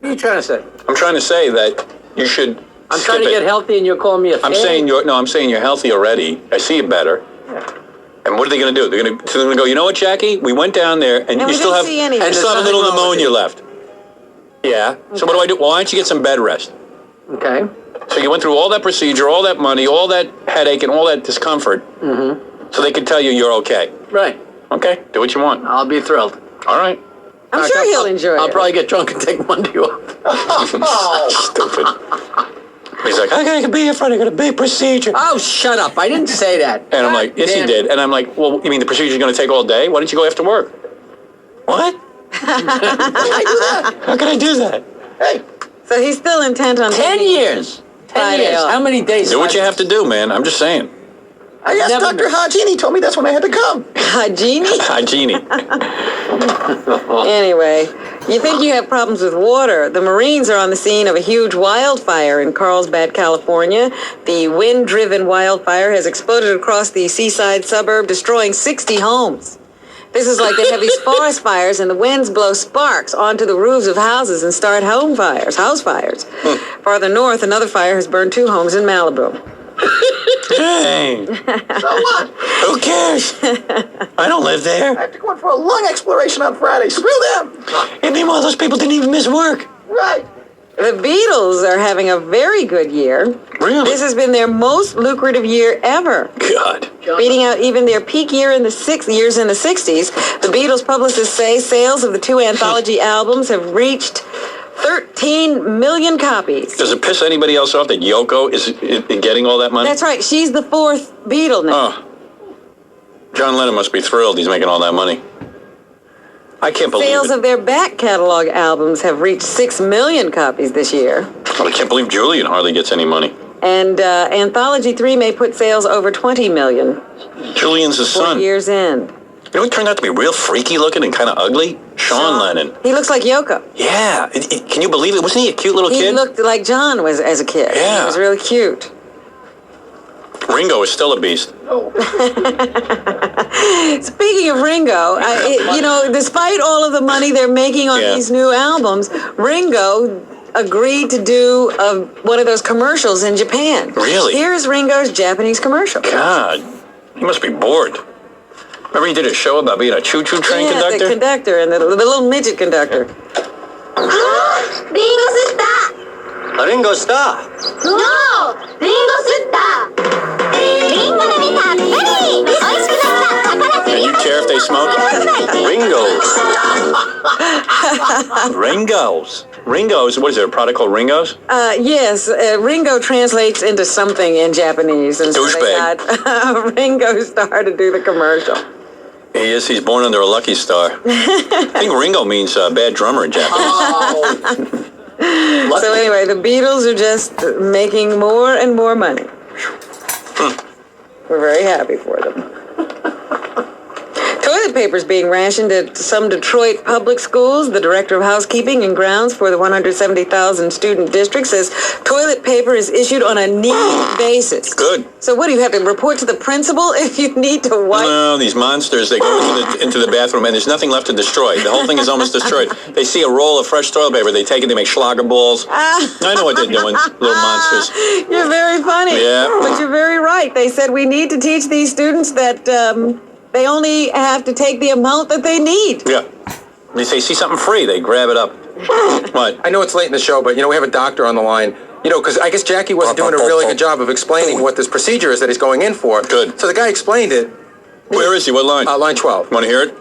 are you trying to say? I'm trying to say that you should. I'm trying to get healthy, and you're calling me a fag? I'm saying you're healthy already. I see you better. Yeah. And what are they going to do? They're going to go, you know what, Jackie? We went down there, and you still have a little pneumonia left. Yeah. Okay. So what do I do? Well, why don't you get some bed rest? Okay. So you went through all that procedure, all that money, all that headache, and all that discomfort. Mm-hmm. So they can tell you you're okay. Right. Okay. Do what you want. I'll be thrilled. All right. I'm sure he'll enjoy it. I'll probably get drunk and take Monday off. Stupid. He's like, I gotta be in front of a big procedure. Oh, shut up. I didn't say that. And I'm like, yes, you did. And I'm like, well, you mean the procedure's going to take all day? Why don't you go after work? What? How can I do that? How can I do that? Hey. So he's still intent on 10 years. 10 years. How many days? Do what you have to do, man. I'm just saying. I asked Dr. Hagini. He told me that's when I had to come. Hagini? Hagini. Anyway, you think you have problems with water. The Marines are on the scene of a huge wildfire in Carlsbad, California. The wind-driven wildfire has exploded across the seaside suburb, destroying 60 homes. This is like they have these forest fires, and the winds blow sparks onto the roofs of houses and start house fires. Farther north, another fire has burned 2 homes in Malibu. Dang. So what? Who cares? I don't live there. I have to go in for a lung exploration on Friday. Screw them. And meanwhile, those people didn't even miss work. Right. The Beatles are having a very good year. Really? This has been their most lucrative year ever. God. Beating out even their peak year in the 60s. The Beatles publicists say sales of the 2 anthology albums have reached 13 million copies. Does it piss anybody else off that Yoko is getting all that money? That's right. She's the 4th Beatle now. Oh. John Lennon must be thrilled he's making all that money. I can't believe Sales of their back catalog albums have reached 6 million copies this year. Well, I can't believe Julian hardly gets any money. And Anthology 3 may put sales over 20 million. Julian's his son. 4 years in. You know, he turned out to be real freaky looking and kind of ugly? Sean Lennon. He looks like Yoko. Yeah. Can you believe it? Wasn't he a cute little kid? He looked like John was as a kid. Yeah. He was really cute. Ringo is still a beast. Speaking of Ringo, despite all of the money they're making on these new albums, Ringo agreed to do one of those commercials in Japan. Really? Here's Ringo's Japanese commercial. God, he must be bored. Remember he did a show about being a choo-choo train conductor? The conductor and the little midget conductor. Ringo Star. No! Ringo Sutta! And you care if they smoke? Ringos, what is it, a product called Ringos? Yes, Ringo translates into something in Japanese. And douchebag. So they got Ringo Starr to do the commercial. He's born under a lucky star. I think Ringo means bad drummer in Japanese. So anyway, the Beatles are just making more and more money. We're very happy for them. Toilet paper is being rationed at some Detroit public schools. The director of housekeeping and grounds for the 170,000 student district says toilet paper is issued on a need basis. Good. So what, do you have to report to the principal if you need to wipe? No, these monsters, they go into the bathroom and there's nothing left to destroy. The whole thing is almost destroyed. They see a roll of fresh toilet paper, they take it, they make schlager balls. I know what they're doing, little monsters. You're very funny. Yeah. But you're very right. They said we need to teach these students that they only have to take the amount that they need. Yeah. They say, see something free, they grab it up. What? I know it's late in the show, but, we have a doctor on the line. Because I guess Jackie wasn't doing a really good job of explaining what this procedure is that he's going in for. Good. So the guy explained it. Where is he? What line? Line 12. Want to hear it?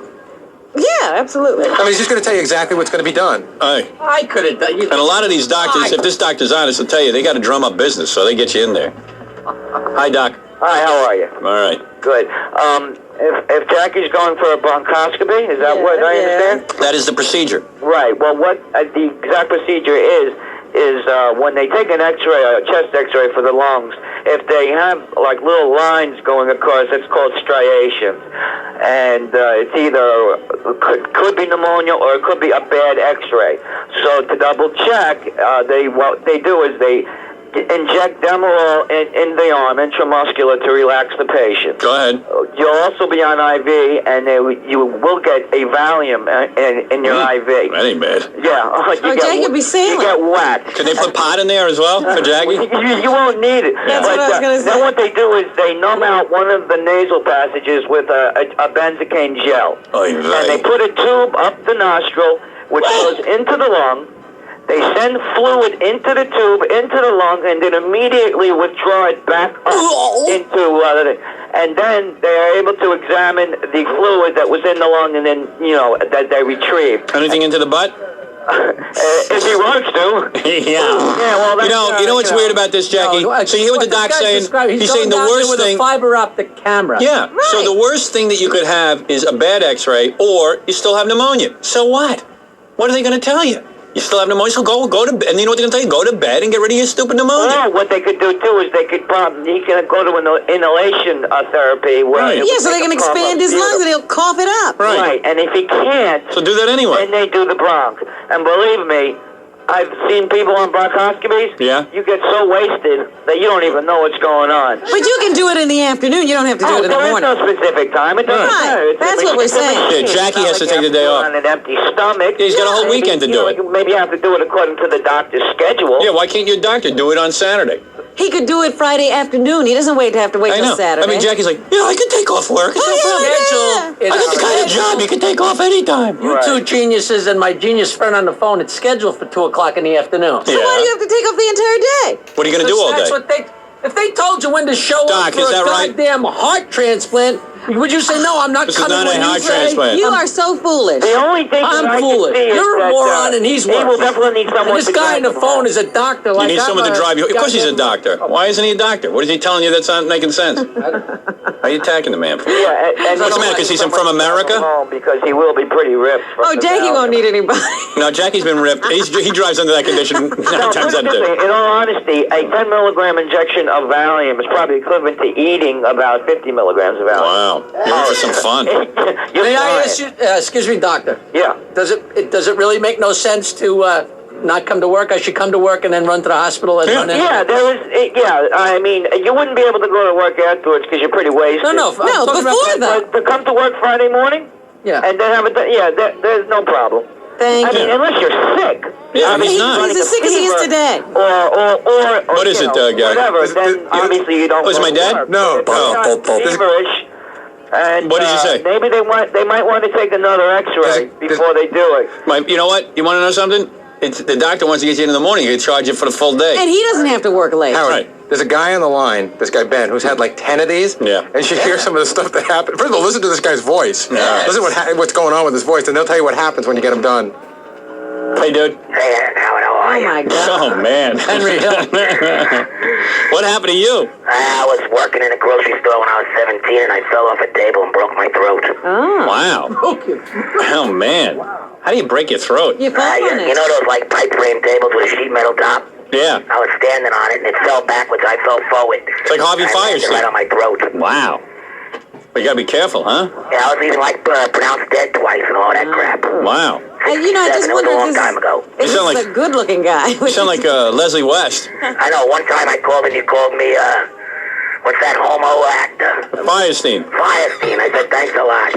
Yeah, absolutely. I mean, he's just going to tell you exactly what's going to be done. Aye. I could have done. And a lot of these doctors, if this doctor's honest, will tell you, they got to drum up business, so they get you in there. Hi, Doc. Hi, how are you? All right. Good. If Jackie's going for a bronchoscopy, is that what I understand? That is the procedure. Right. Well, what the exact procedure is when they take an X-ray, a chest X-ray for the lungs, if they have like little lines going across, it's called striations, and it's either could be pneumonia or it could be a bad X-ray. So to double check, what they do is they inject Demerol in the arm, intramuscular, to relax the patient. Go ahead. You'll also be on IV, and you will get a Valium in your IV. That ain't bad. Yeah. Jackie be sailing. You get whacked. Can they put pot in there as well for Jackie? You won't need it. That's what I was going to say. Then what they do is they numb out one of the nasal passages with a benzocaine gel. Oy And vey. they put a tube up the nostril, which goes into the lung. They send fluid into the tube, into the lung, and then immediately withdraw it back up into and then they are able to examine the fluid that was in the lung, and then, that they retrieve. Anything into the butt? If he wants to. Yeah. Well, that's, You know what's weird about this, Jackie? So you hear what the doc's saying? He's saying the worst with thing. a fiber optic camera. Yeah. So the worst thing that you could have is a bad X-ray, or you still have pneumonia. So what? What are they going to tell you? You still have pneumonia, so go to bed. And you know what they're going to tell you? Go to bed and get rid of your stupid pneumonia. Well, what they could do, too, is he can go to an inhalation therapy. Where So they can expand his lungs and he'll cough it up. Right. And if he can't, So do that anyway. then they do the bronch. And believe me, I've seen people on bronchoscopies. Yeah. You get so wasted that you don't even know what's going on. But you can do it in the afternoon. You don't have to do it in the There is morning. no specific time. It doesn't Right. matter. It's That's a what we're machine. saying. Yeah, Jackie has to take the day off. On an empty stomach. He's got a whole weekend to do it. Maybe you have to do it according to the doctor's schedule. Yeah, why can't your doctor do it on Saturday? He could do it Friday afternoon. He doesn't have to wait I till know. Saturday. I mean, Jackie's like, yeah, I can take off work. It's no problem. Schedule. I got the kind of job you can take off anytime. You two geniuses and my genius friend on the phone. It's scheduled for 2 o'clock in the afternoon. So why do you have to take off the entire day? What are you going to do all That's day? what if they told you when to show Doc, up for is a that right? goddamn heart transplant, would you say, no, I'm not This is coming not a when you heart say? transplant. You are so foolish. The only thing that I'm I foolish. can see You're is a that, moron and he's he will worse. definitely need someone And this to guy on drive the him phone around. is a doctor. You Like need I'm someone to a drive you. Of course he's a goddamn- doctor. Why isn't he a doctor? What is he telling you that's not making sense? How are you attacking the man for? Yeah, and What's the matter, 'cause he's from America? Because he will be pretty ripped. Oh, Jackie won't need anybody. No, Jackie's been ripped. He drives under that condition 9 No, times out of put it this 10. way, in all honesty, a 10 milligram injection of Valium is probably equivalent to eating about 50 milligrams of Valium. Wow. You're in for some fun. You're May I fine. ask you, excuse me, doctor, Yeah. does it really make no sense to not come to work? I should come to work and then run to the hospital and run in? Yeah, I mean, you wouldn't be able to go to work afterwards because you're pretty wasted. No, I'm talking before about that. But to come to work Friday morning Yeah. and then have it done, there's no problem. Thank I you. mean, unless you're sick. Yeah, I mean, he's not. He's as sick as he is fever, today. Or What is you it, know, guy? Whatever. Is it- Then obviously you don't. Oh, is it go my to dad? work. No. If it's not feverish, and What did you say? Maybe they might want to take another X-ray before they do it. You know what? You want to know something? The doctor wants to get you in the morning. He can charge you for the full day. And he doesn't have to work late. Howard, Right. there's a guy on the line, this guy Ben, who's had like 10 of these. Yeah. And you should hear some of the stuff that happened. First of all, listen to this guy's voice. Yeah. Listen what's going on with his voice, and they'll tell you what happens when you get him done. Hey, dude. Hey, Howard, how are Oh, my God. Oh, man. Henry Hill. What happened to you? I was working in a grocery store when I was 17, and I fell off a table and broke my throat. Oh. Wow. Okay. Oh, man. How do you break your throat? You fall on it. those like pipe frame tables with a sheet metal top? Yeah. I was standing on it, and it fell backwards. I fell forward. It's like Harvey And I landed Firestein. right on my throat. Wow. But you got to be careful, huh? Yeah, I was even like pronounced dead twice and all that crap. Wow. I just It was wonder a long if time ago. this sound is like- a good-looking guy. You sound like Leslie West. I know, one time I called and you called me, what's that homo actor? Firestein. Firestein. I said, thanks a lot.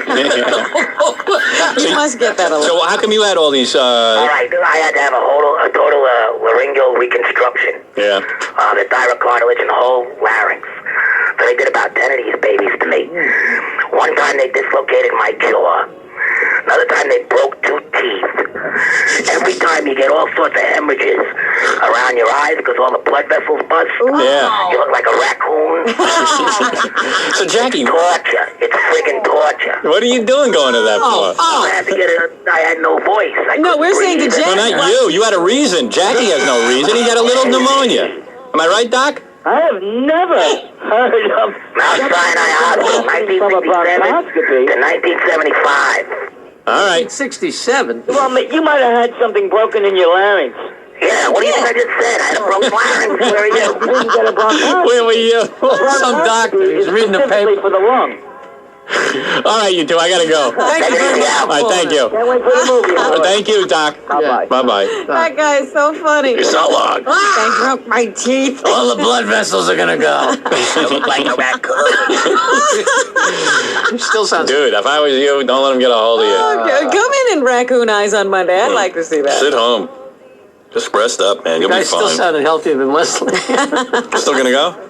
You must get that a lot. So how come you had all these, All right, I had to have a total laryngeal reconstruction. Yeah. The thyroid cartilage and the whole larynx. So they did about 10 of these babies to me. One time they dislocated my jaw. Another time they broke 2 teeth. Every time you get all sorts of hemorrhages around your eyes because all the blood vessels bust. Yeah. You look like a raccoon. So, Jackie, Torture. It's friggin' torture. what are you doing going to that for? I had to I had no voice. No, we're saying to Jack. No, not you. You had a reason. Jackie has no reason. He had a little pneumonia. Am I right, Doc? I have never heard of Mount Sinai Hospital, 1967 to 1975. All right. 67. Well, you might have had something broken in your larynx. Yeah, what do you think I just said? I had a broken larynx. Where are you? You didn't get a bronchitis. Where were you? Some doctor. He's reading the paper. For the lung. All right, you two, I gotta go. Thank you very much. All right, thank you. Can't wait for the movie. Thank you, Doc. Bye-bye. Bye-bye. That guy is so funny. You're so long. I broke my teeth. All the blood vessels are gonna go. You look like a raccoon. You still sound. Dude, if I was you, don't let him get a hold of you. Okay, come in raccoon eyes on Monday. I'd like to see that. Sit home. Just rest up, man. You'll You be guys still fine. sounded healthier than Leslie. Still gonna go?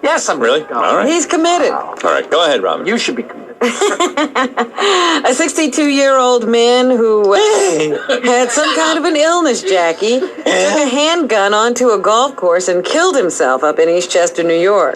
Yes, I'm Really? gonna All go. right. He's committed. All right, go ahead, Robin. You should be committed. A 62-year-old man who had some kind of an illness, Jackie, took a handgun onto a golf course and killed himself up in Eastchester, New York.